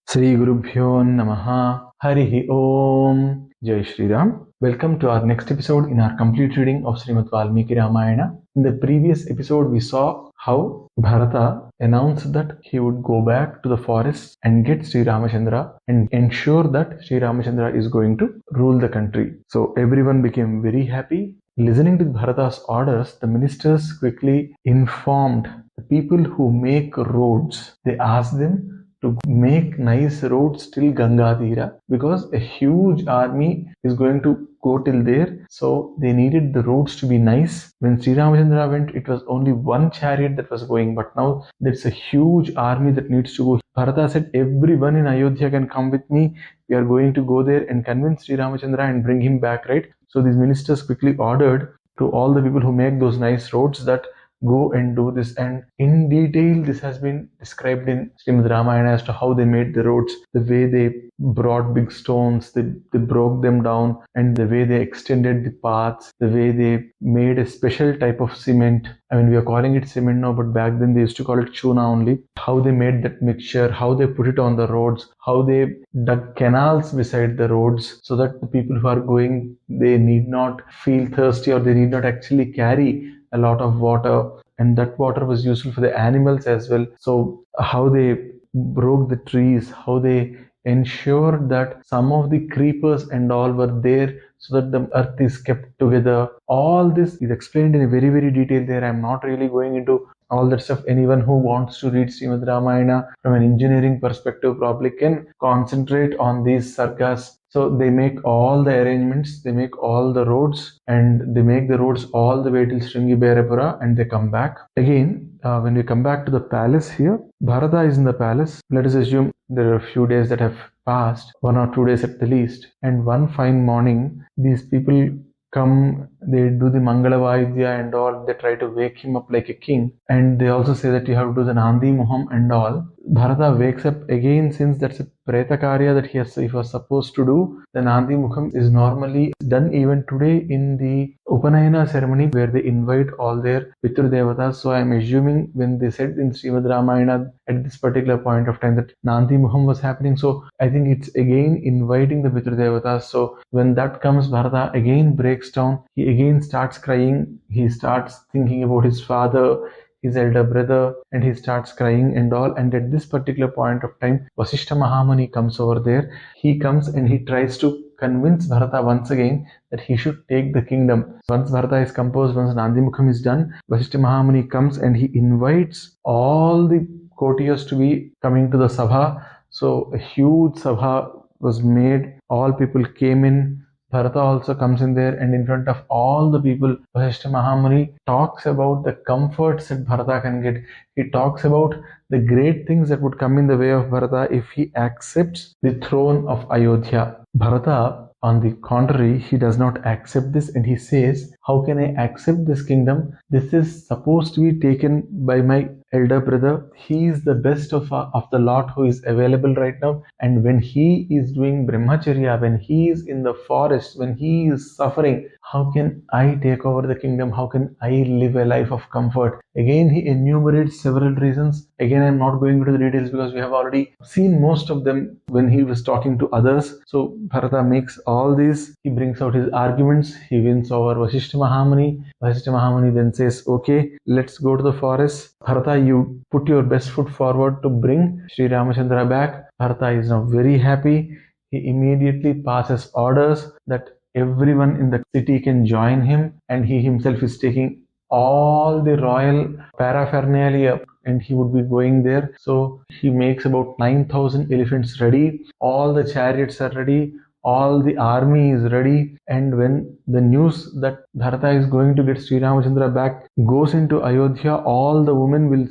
Shri Gurubhyo Namaha Harihi Om Jai Shri Ram. Welcome to our next episode in our complete reading of Srimad Valmiki Ramayana. In the previous episode, we saw how Bharata announced that he would go back to the forest and get SriRamachandra and ensure that SriRamachandra is going to rule the country. So everyone became very happy. Listening to Bharata's orders, the ministers quickly informed the people who make roads. They asked them to make nice roads till Ganga River because a huge army is going to go till there. So they needed the roads to be nice. When Sri Ramachandra went, it was only one chariot that was going, but now there's a huge army that needs to go. Bharata said, everyone in Ayodhya can come with me. We are going to go there and convince Sri Ramachandra and bring him back, right? So these ministers quickly ordered to all the people who make those nice roads that go and do this, and in detail this has been described in Srimad Ramayana as to how they made the roads, the way they brought big stones, they broke them down, and the way they extended the paths, the way they made a special type of cement. I mean, we are calling it cement now, but back then they used to call it chuna only. How they made that mixture, how they put it on the roads, how they dug canals beside the roads so that the people who are going, they need not feel thirsty or they need not actually carry a lot of water, and that water was useful for the animals as well. So how they broke the trees, how they ensured that some of the creepers and all were there so that the earth is kept together. All this is explained in a very, very detail there. I'm not really going into all that stuff. Anyone who wants to read Srimad Ramayana from an engineering perspective probably can concentrate on these sargas. So they make all the arrangements, they make all the roads, and they make the roads all the way till Srungiberpura, and they come back. Again, when we come back to the palace here, Bharata is in the palace. Let us assume there are a few days that have passed, 1 or 2 days at the least. And one fine morning, these people come, they do the Mangala Vaidya and all, they try to wake him up like a king. And they also say that you have to do the Nandi Muham and all. Bharata wakes up again, since that's a Preta Karya that he was supposed to do. The Nandi Mukham is normally done even today in the Upanayana ceremony where they invite all their Pitru Devatas. So I'm assuming when they said in Srimad Ramayana at this particular point of time that Nandi Mukham was happening. So I think it's again inviting the Pitru Devatas. So when that comes, Bharata again breaks down. He again starts crying. He starts thinking about his father, his elder brother, and he starts crying and all. And at this particular point of time, Vasishtha Mahamuni comes over there. He comes and he tries to convince Bharata once again that he should take the kingdom. Once Bharata is composed, once Nandi Mukham is done, Vasishtha Mahamuni comes and he invites all the courtiers to be coming to the Sabha. So a huge Sabha was made. All people came in. Bharata also comes in there, and in front of all the people, Vasishtha Mahamuni talks about the comforts that Bharata can get. He talks about the great things that would come in the way of Bharata if he accepts the throne of Ayodhya. Bharata, on the contrary, he does not accept this, and he says, how can I accept this kingdom? This is supposed to be taken by my elder brother. He is the best of the lot who is available right now, and when he is doing brahmacharya, when he is in the forest, when he is suffering, how can I take over the kingdom? How can I live a life of comfort? Again, he enumerates several reasons. Again, I'm not going into the details because we have already seen most of them when he was talking to others. So Bharata makes all these. He brings out his arguments. He wins over Vasishtha Mahamuni. Vasishtha Mahamuni then says, okay, let's go to the forest. Bharata, you put your best foot forward to bring Sri Ramachandra back. Bharata is now very happy. He immediately passes orders that everyone in the city can join him, and he himself is taking all the royal paraphernalia and he would be going there. So he makes about 9,000 elephants ready. All the chariots are ready. All the army is ready. And when the news that Bharata is going to get Sri Ramachandra back goes into Ayodhya, all the women will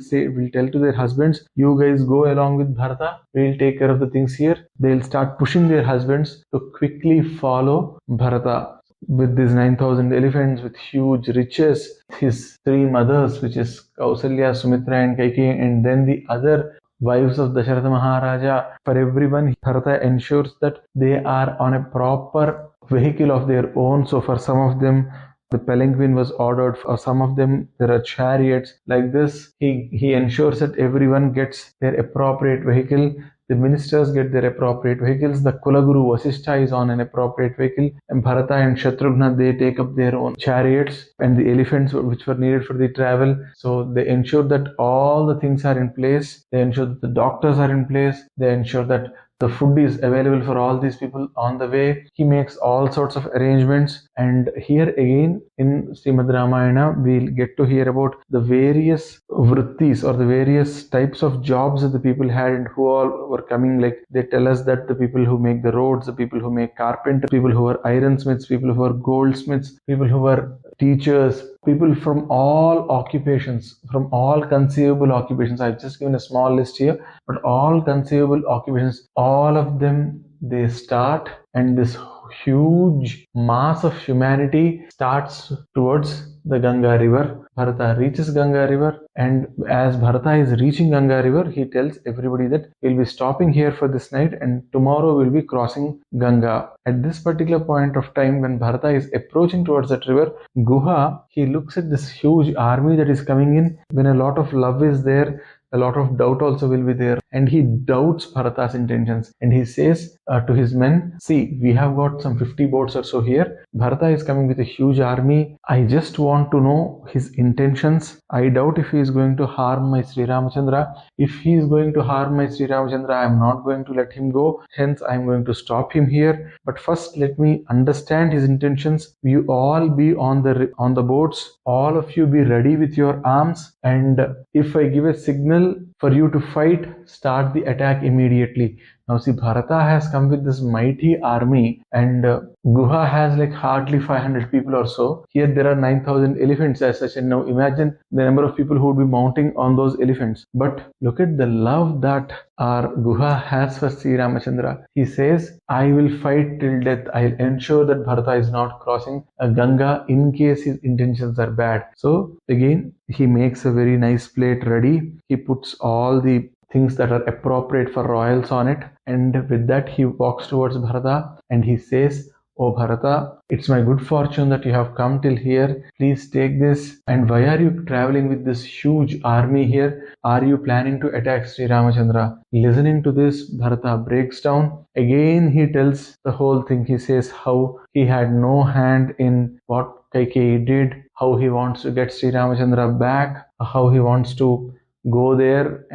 tell to their husbands, you guys go along with Bharata. We'll take care of the things here. They'll start pushing their husbands to quickly follow Bharata. With these 9,000 elephants, with huge riches, his 3 mothers, which is Kausalya, Sumitra and Kaikeyi, and then the other wives of Dasharatha Maharaja. For everyone, Bharata ensures that they are on a proper vehicle of their own. So for some of them, the palanquin was ordered. For some of them, there are chariots. Like this, he ensures that everyone gets their appropriate vehicle. The ministers get their appropriate vehicles. The Kulaguru Vasishtha is on an appropriate vehicle, and Bharata and Shatrughna, they take up their own chariots and the elephants which were needed for the travel. So they ensure that all the things are in place. They ensure that the doctors are in place. They ensure that the food is available for all these people on the way. He makes all sorts of arrangements. And here again in Srimad Ramayana, we'll get to hear about the various vrittis or the various types of jobs that the people had and who all were coming. Like they tell us that the people who make the roads, the people who make carpenters, people who are ironsmiths, people who are goldsmiths, people who are teachers, people from all occupations, from all conceivable occupations. I've just given a small list here, but all conceivable occupations, all of them, they start, and this huge mass of humanity starts towards the Ganga River. Bharata reaches Ganga River, and as Bharata is reaching Ganga River, he tells everybody that we'll be stopping here for this night and tomorrow we'll be crossing Ganga. At this particular point of time, when Bharata is approaching towards that river, Guha, he looks at this huge army that is coming in. When a lot of love is there, a lot of doubt also will be there, and he doubts Bharata's intentions, and he says to his men, see, we have got some 50 boats or so here. Bharata is coming with a huge army. I just want to know his intentions. I doubt if he is going to harm my SriRamachandra. If he is going to harm my SriRamachandra, I am not going to let him go. Hence, I am going to stop him here. But first, let me understand his intentions. You all be on the boats. All of you be ready with your arms, and if I give a signal for you to fight, start the attack immediately. Now see, Bharata has come with this mighty army, and Guha has like hardly 500 people or so. Here there are 9,000 elephants as such, and now imagine the number of people who would be mounting on those elephants. But look at the love that our Guha has for SriRamachandra. He says, I will fight till death. I'll ensure that Bharata is not crossing a Ganga in case his intentions are bad. So again, he makes a very nice plate ready. He puts all the things that are appropriate for royals on it, and with that he walks towards Bharata and he says, Oh Bharata, it's my good fortune that you have come till here. Please take this. And why are you traveling with this huge army here? Are you planning to attack SriRamachandra? Listening to this, Bharata breaks down. Again he tells the whole thing. He says how he had no hand in what Kaikeyi did, how he wants to get SriRamachandra back, how he wants to go there,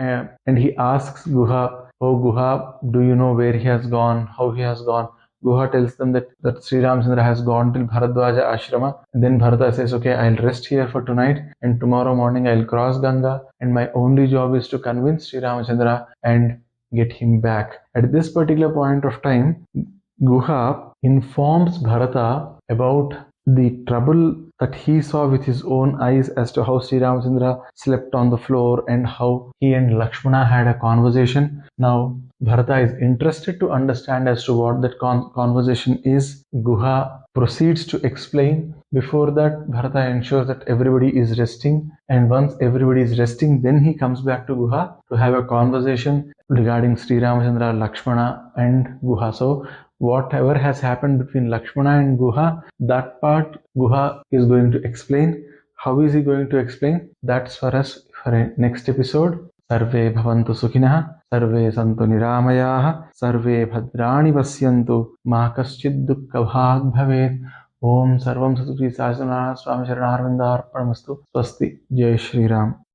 and he asks Guha, Oh Guha, do you know where he has gone, how he has gone? Guha tells them that SriRamachandra has gone till Bharadwaja Ashrama. And then Bharata says, okay, I'll rest here for tonight, and tomorrow morning I'll cross Ganga, and my only job is to convince SriRamachandra and get him back. At this particular point of time, Guha informs Bharata about the trouble that he saw with his own eyes as to how SriRamachandra slept on the floor and how he and Lakshmana had a conversation. Now, Bharata is interested to understand as to what that conversation is. Guha proceeds to explain. Before that, Bharata ensures that everybody is resting, and once everybody is resting, then he comes back to Guha to have a conversation regarding SriRamachandra, Lakshmana and Guha. So, whatever has happened between Lakshmana and Guha, that part Guha is going to explain. How is he going to explain? That's for us for a next episode. Sarve bhavantu sukhinah, sarve santu niramayaha, sarve bhadrani pasyantu, ma kaschid dukkha bhag bhavet. Om sarvam saturi sasana swami sharanarvindar paramastu. Swasti. Jai Shri Ram.